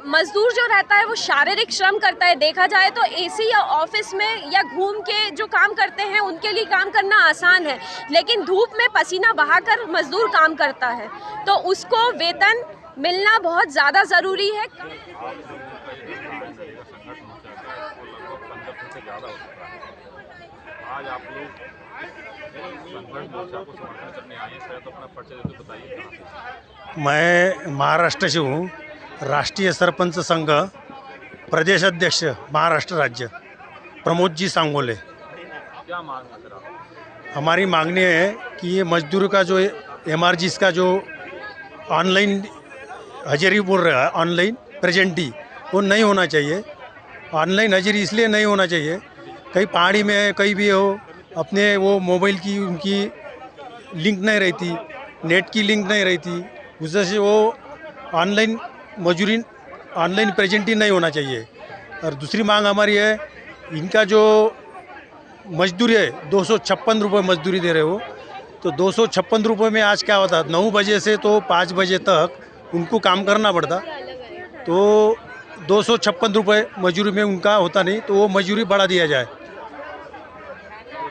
मजदूर जो रहता है वो शारीरिक श्रम करता है। देखा जाए तो एसी या ऑफिस में या घूम के जो काम करते हैं उनके लिए काम करना आसान है, लेकिन धूप में पसीना बहाकर मजदूर काम करता है, तो उसको वेतन मिलना बहुत ज़्यादा ज़रूरी है। आज आप लोग संघर्ष मोर्चा को समर्थन करने आए हैं, सर तो अपना परिचय देकर बताइए। मैं महाराष्ट्र से हूँ, राष्ट्रीय सरपंच संघ प्रदेश अध्यक्ष महाराष्ट्र राज्य प्रमोद जी सांगोले। क्या मांग है सर आप? हमारी मांगनी है कि ये मजदूर का जो एमआरजीस का जो ऑनलाइन हाजिरी बोल रहा है, ऑनलाइन प्रेजेंटी, वो नहीं होना चाहिए। ऑनलाइन हाजिरी इसलिए नहीं होना चाहिए, कहीं पहाड़ी में है, कहीं भी हो, अपने वो मोबाइल की उनकी लिंक नहीं रहती, नेट की लिंक नहीं रहती, उस वजह से वो ऑनलाइन मजदूरी ऑनलाइन प्रेजेंटी नहीं होना चाहिए। और दूसरी मांग हमारी है, इनका जो मजदूरी है 256 रुपये मजदूरी दे रहे हो, तो 256 रुपये में आज क्या होता, 9 बजे से तो 5 बजे तक उनको काम करना पड़ता, तो 256 रुपये मजदूरी में उनका होता नहीं, तो वो मजदूरी बढ़ा दिया जाए। तो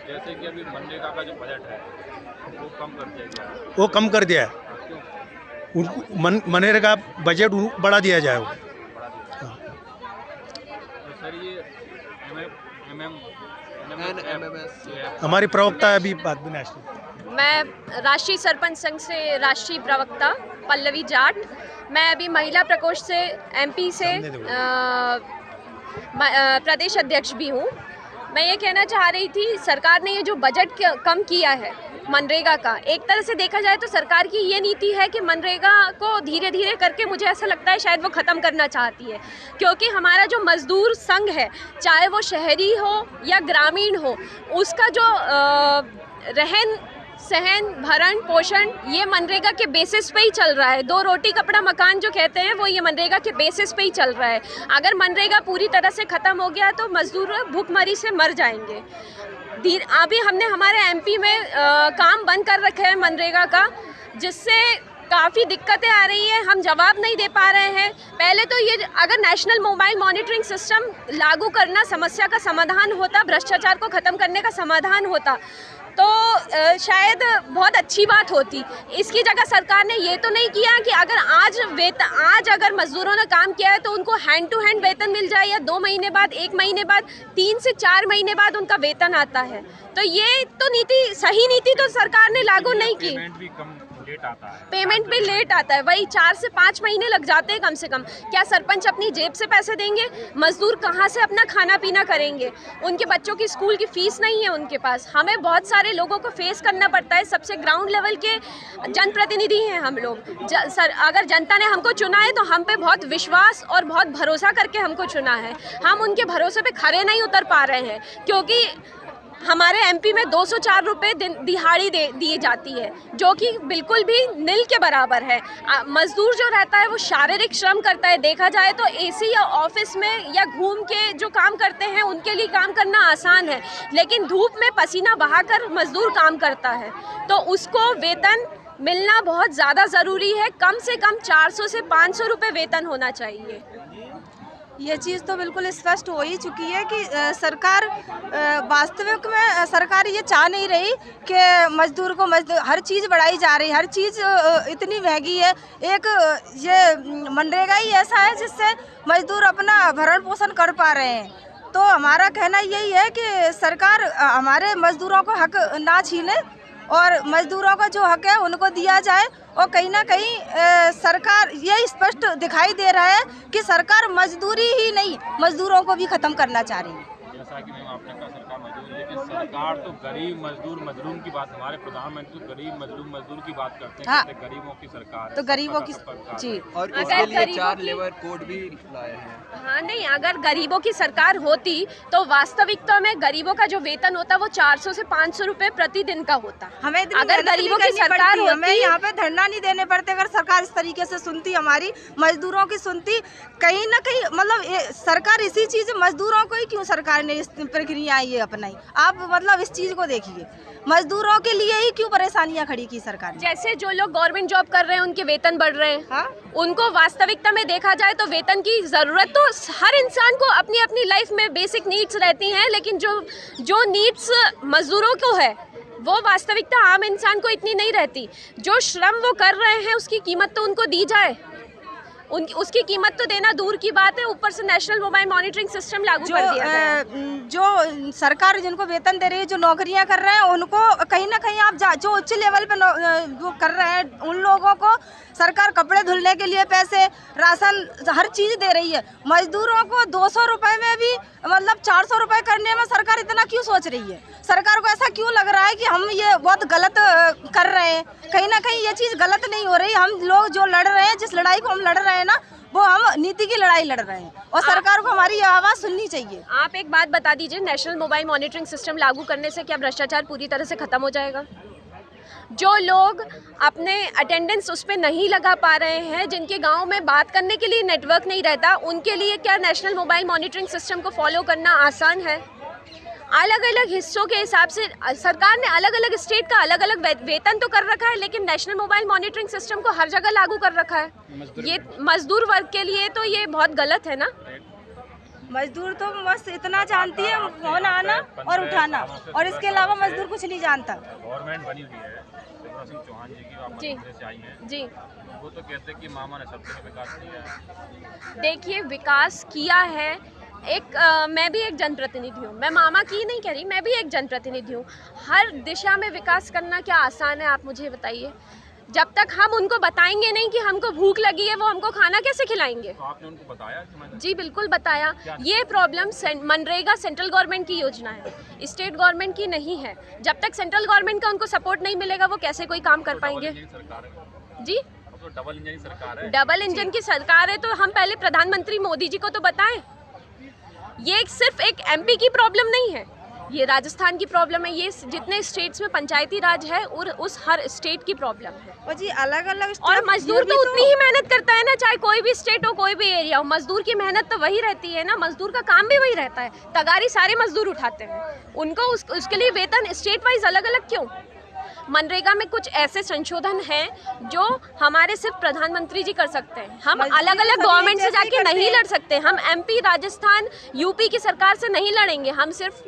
जैसे कि अभी मनरेगा का जो बजट है वो कम कर दिया गया है, वो कम कर दिया है, क्यों उनको मनरेगा बजट बढ़ा दिया जाए। वो बढ़ा दिया? तो सर ये एमएमएस हमारी प्रवक्ता है अभी बाद में नेशनल। मैं राष्ट्रीय सरपंच संघ से राष्ट्रीय प्रवक्ता पल्लवी जाट। मैं अभी महिला प्रकोष्ठ से एमपी से प्रदेश अध्यक्ष भी हूँ। मैं ये कहना चाह रही थी, सरकार ने ये जो बजट कम किया है मनरेगा का, एक तरह से देखा जाए तो सरकार की ये नीति है कि मनरेगा को धीरे धीरे करके मुझे ऐसा लगता है शायद वो ख़त्म करना चाहती है, क्योंकि हमारा जो मज़दूर संघ है, चाहे वो शहरी हो या ग्रामीण हो, उसका जो रहन सहन भरण पोषण ये मनरेगा के बेसिस पे ही चल रहा है। 2 रोटी कपड़ा मकान जो कहते हैं वो ये मनरेगा के बेसिस पे ही चल रहा है। अगर मनरेगा पूरी तरह से ख़त्म हो गया तो मज़दूर भूखमरी से मर जाएंगे। अभी हमने हमारे एमपी में काम बंद कर रखा है मनरेगा का, जिससे काफ़ी दिक्कतें आ रही है, हम जवाब नहीं दे पा रहे हैं। पहले तो ये अगर नेशनल मोबाइल मॉनिटरिंग सिस्टम लागू करना समस्या का समाधान होता, भ्रष्टाचार को ख़त्म करने का समाधान होता, तो शायद बहुत अच्छी बात होती। इसकी जगह सरकार ने ये तो नहीं किया कि अगर आज अगर मजदूरों ने काम किया है तो उनको हैंड टू हैंड वेतन मिल जाए, या 2 महीने बाद, 1 महीने बाद, 3 से 4 महीने बाद उनका वेतन आता है। तो ये तो नीति, सही नीति तो सरकार ने लागू नहीं की। पेमेंट भी कम लेट आता है, पेमेंट भी लेट आता है, वही 4 से 5 महीने लग जाते हैं कम से कम। क्या सरपंच अपनी जेब से पैसे देंगे? मजदूर कहाँ से अपना खाना पीना करेंगे? उनके बच्चों की स्कूल की फीस नहीं है उनके पास। हमें बहुत सारे लोगों को फेस करना पड़ता है, सबसे ग्राउंड लेवल के जनप्रतिनिधि हैं हम लोग। अगर जनता ने हमको चुना है तो हम पे बहुत विश्वास और बहुत भरोसा करके हमको चुना है। हम उनके भरोसे पे खरे नहीं उतर पा रहे हैं, क्योंकि हमारे एमपी में 204 रुपये दिहाड़ी दी जाती है, जो कि बिल्कुल भी नील के बराबर है। मजदूर जो रहता है वो शारीरिक श्रम करता है। देखा जाए तो एसी या ऑफिस में या घूम के जो काम करते हैं उनके लिए काम करना आसान है, लेकिन धूप में पसीना बहाकर मजदूर काम करता है, तो उसको वेतन मिलना बहुत ज़्यादा ज़रूरी है। कम से कम 400 से 500 रुपये वेतन होना चाहिए। ये चीज़ तो बिल्कुल स्पष्ट हो ही चुकी है कि सरकार वास्तविक में सरकार ये चाह नहीं रही कि मजदूर को हर चीज़ बढ़ाई जा रही है, हर चीज़ इतनी महंगी है। एक ये मनरेगा ही ऐसा है जिससे मजदूर अपना भरण पोषण कर पा रहे हैं। तो हमारा कहना यही है कि सरकार हमारे मजदूरों को हक ना छीने और मजदूरों का जो हक है उनको दिया जाए। और कहीं ना कहीं सरकार ये स्पष्ट दिखाई दे रहा है कि सरकार मजदूरी ही नहीं, मजदूरों को भी ख़त्म करना चाह रही है। जैसा कि मैम आपने कहा सरकार मजदूर, लेकिन सरकार तो गरीब मजदूर मजलूम की बात, हमारे प्रधानमंत्री तो गरीब मजदूर की बात करते हैं। हाँ। कहते हैं गरीबों की सरकार है, तो गरीबों की जी, और अगर इसके लिए गरीबों 4 की- लेबर कोड भी लाए हैं। हाँ, नहीं, अगर गरीबों की सरकार होती तो वास्तविकता में गरीबों का जो वेतन होता वो 400 से 500 रुपये प्रतिदिन का होता। हमें इतनी अगर मेहनत गरीबों नहीं की करनी सरकार पड़ती, हमें होती- यहाँ पे धरना नहीं देने पड़ते। अगर सरकार इस तरीके से सुनती, हमारी मजदूरों की सुनती, कहीं ना कहीं मतलब सरकार इसी चीज़ मजदूरों को ही क्यों सरकार ने इस प्रक्रिया ये अपनाई। आप मतलब इस चीज़ को देखिए, मजदूरों के लिए ही क्यों परेशानियां खड़ी की सरकार ने। जैसे जो लोग गवर्नमेंट जॉब कर रहे हैं उनके वेतन बढ़ रहे हैं, हाँ? उनको वास्तविकता में देखा जाए तो वेतन की ज़रूरत तो हर इंसान को अपनी अपनी लाइफ में बेसिक नीड्स रहती हैं, लेकिन जो नीड्स मजदूरों को है वो वास्तविकता आम इंसान को इतनी नहीं रहती। जो श्रम वो कर रहे हैं उसकी कीमत तो उनको दी जाए, उसकी कीमत तो देना दूर की बात है, ऊपर से नेशनल मोबाइल मॉनिटरिंग सिस्टम लागू कर दिया गया है। जो सरकार जिनको वेतन दे रही है, जो नौकरियां कर रहे हैं, उनको कहीं ना कहीं आप जो उच्च लेवल पे वो कर रहे हैं, उन लोगों को सरकार कपड़े धुलने के लिए पैसे, राशन, हर चीज़ दे रही है। मजदूरों को 200 रुपये में भी मतलब 400 रुपये करने में सरकार इतना क्यों सोच रही है? सरकार को ऐसा क्यों लग रहा है कि हम ये बहुत गलत कर रहे हैं? कहीं ना कहीं ये चीज़ गलत नहीं हो रही। हम लोग जो लड़ रहे हैं, जिस लड़ाई को हम लड़ रहे हैं ना, वो हम नीति की लड़ाई लड़ रहे हैं, और सरकार को हमारी आवाज़ सुननी चाहिए। आप एक बात बता दीजिए, नेशनल मोबाइल मॉनिटरिंग सिस्टम लागू करने से क्या भ्रष्टाचार पूरी तरह से खत्म हो जाएगा? जो लोग अपने अटेंडेंस उस पर नहीं लगा पा रहे हैं, जिनके गांव में बात करने के लिए नेटवर्क नहीं रहता, उनके लिए क्या नेशनल मोबाइल मॉनिटरिंग सिस्टम को फॉलो करना आसान है? अलग अलग हिस्सों के हिसाब से सरकार ने अलग अलग स्टेट का अलग अलग वेतन तो कर रखा है, लेकिन नेशनल मोबाइल मॉनिटरिंग सिस्टम को हर जगह लागू कर रखा है। ये मजदूर वर्ग के लिए तो ये बहुत गलत है ना। मजदूर तो बस इतना जानती है, फोन आना और उठाना, और इसके अलावा मजदूर कुछ नहीं जानता। गवर्नमेंट बनी हुई है, शिवराज सिंह चौहान जी की, आप मध्य प्रदेश से आई हैं जी, वो तो कहते हैं कि मामा ने सब जगह विकास किया है। देखिए विकास किया है। मैं भी एक जनप्रतिनिधि हूँ, मैं मामा की नहीं कह रही, मैं भी एक जनप्रतिनिधि हूँ। हर दिशा में विकास करना क्या आसान है, आप मुझे बताइए? जब तक हम उनको बताएंगे नहीं कि हमको भूख लगी है, वो हमको खाना कैसे खिलाएंगे? तो आपने उनको बताया कि जी बिल्कुल बताया। ये प्रॉब्लम मनरेगा सेंट्रल गवर्नमेंट की योजना है, स्टेट गवर्नमेंट की नहीं है। जब तक सेंट्रल गवर्नमेंट का उनको सपोर्ट नहीं मिलेगा, वो कैसे कोई काम कर पाएंगे? जी, तो डबल इंजन की सरकार है। डबल इंजन की सरकार है तो हम पहले प्रधानमंत्री मोदी जी को तो बताएं। ये सिर्फ एक एमपी की प्रॉब्लम नहीं है, ये राजस्थान की प्रॉब्लम है, ये जितने स्टेट्स में पंचायती राज है और उस हर स्टेट की प्रॉब्लम है। और जी अलग अलग और मजदूर तो उतनी ही मेहनत करता है ना, चाहे कोई भी स्टेट हो, कोई भी एरिया हो, मजदूर की मेहनत तो वही रहती है ना, मजदूर का काम भी वही रहता है। तगारी सारे मजदूर उठाते हैं, उनको उसके लिए वेतन स्टेट वाइज अलग अलग क्यों? मनरेगा में कुछ ऐसे संशोधन हैं जो हमारे सिर्फ प्रधानमंत्री जी कर सकते हैं। हम अलग अलग गवर्नमेंट से जाके नहीं लड़ सकते। हम एमपी, राजस्थान, यूपी की सरकार से नहीं लड़ेंगे, हम सिर्फ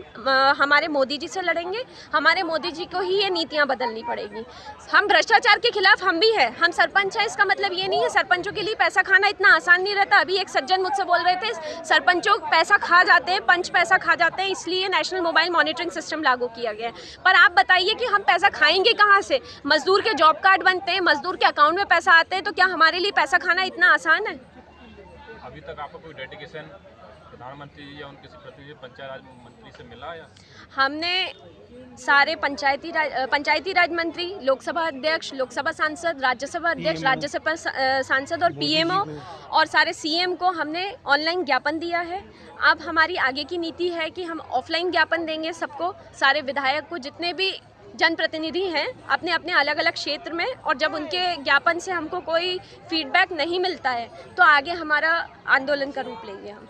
हमारे मोदी जी से लड़ेंगे। हमारे मोदी जी को ही ये नीतियाँ बदलनी पड़ेगी। हम भ्रष्टाचार के खिलाफ हम भी हैं, हम सरपंच हैं, इसका मतलब ये नहीं है सरपंचों के लिए पैसा खाना इतना आसान नहीं रहता। अभी एक सज्जन मुझसे बोल रहे थे सरपंचों पैसा खा जाते हैं, पंच पैसा खा जाते हैं, इसलिए नेशनल मोबाइल मॉनिटरिंग सिस्टम लागू किया गया है। पर आप बताइए कि हम पैसा खाएंगे कहाँ से? मजदूर के जॉब कार्ड बनते हैं, मजदूर के अकाउंट में पैसा आते हैं, तो क्या हमारे लिए पैसा खाना इतना आसान है? अभी तक आपको कोई डेडिकेशन प्रधानमंत्री या उनके प्रतिनिधि पंचायत राज मंत्री से मिला? या हमने सारे पंचायती राज मंत्री, लोकसभा अध्यक्ष, लोकसभा सांसद, राज्यसभा अध्यक्ष, राज्यसभा सांसद और पीएमओ और सारे सीएम को हमने ऑनलाइन ज्ञापन दिया है। अब हमारी आगे की नीति है कि हम ऑफलाइन ज्ञापन देंगे सबको, सारे विधायक को, जितने भी जनप्रतिनिधि हैं अपने अपने अलग अलग क्षेत्र में। और जब उनके ज्ञापन से हमको कोई फीडबैक नहीं मिलता है तो आगे हमारा आंदोलन का रूप लेंगे हम।